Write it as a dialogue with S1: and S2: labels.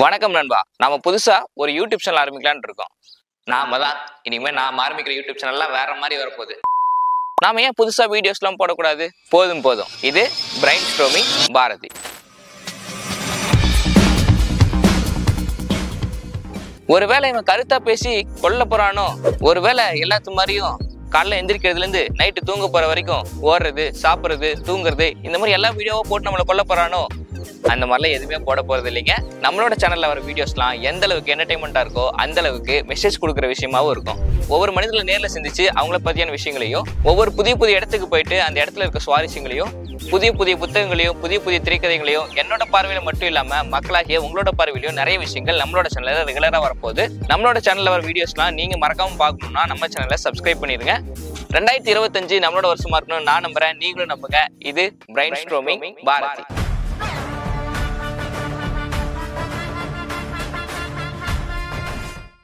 S1: வணக்கம் நண்பா. நாம புதுசா ஒரு யூடியூப் சேனல் ஆரம்பிக்கலான்னு இருக்கோம். இனிமே நாம ஆரம்பிக்கிற யூடியூப் சேனல்லாம் வேற மாதிரி வரப்போகுது. நாம ஏன் புதுசா வீடியோஸ்லாம் போடக்கூடாது? போதும். இது பிரைன் ஸ்ட்ரோமிங் பாரதி. ஒருவேளை இவன் கருத்தா பேசி கொல்ல போறானோ, ஒருவேளை எல்லாத்து மாதிரியும் காலைல எந்திரிக்கிறதுல இருந்து நைட்டு தூங்க போற வரைக்கும் ஓடுறது, சாப்பிடுறது, தூங்குறது, இந்த மாதிரி எல்லா வீடியோவும் போட்டு நம்மளை கொல்ல போறானோ, அந்த மாதிரிலாம் எதுவுமே போட போறது இல்லைங்க. நம்மளோட சேனல்ல வர வீடியோஸ்லாம் எந்த அளவுக்கு என்டர்டைன்மெண்டா இருக்கோ அந்த அளவுக்கு மெசேஜ் கொடுக்குற விஷயமாவும் இருக்கும். ஒவ்வொரு மனிதர்களை நேரில் சந்திச்சு அவங்கள பத்தியான விஷயங்களையும், ஒவ்வொரு புதிய இடத்துக்கு போயிட்டு அந்த இடத்துல இருக்க சுவாரஸ்யங்களையும், புதிய புத்தகங்களையும், புதிய திரைக்கதைகளையும் என்னோட பார்வையில மட்டும் இல்லாம மக்களாகிய உங்களோட பார்வையிலையும் நிறைய விஷயங்கள் நம்மளோட சேனல்ல ரெகுலரா வரப்போகுது. நம்மளோட சேனல்ல வர வீடியோஸ்லாம் நீங்க மறக்காம பார்க்கணும்னா நம்ம சேனலை சப்ஸ்கிரைப் பண்ணிருங்க. 2025 நம்மளோட வருஷமா இருக்கணும் நான் நம்புறேன், நீங்களும் நம்புங்க. இது பிரைன் ஸ்ட்ரோமிங் பாரதி.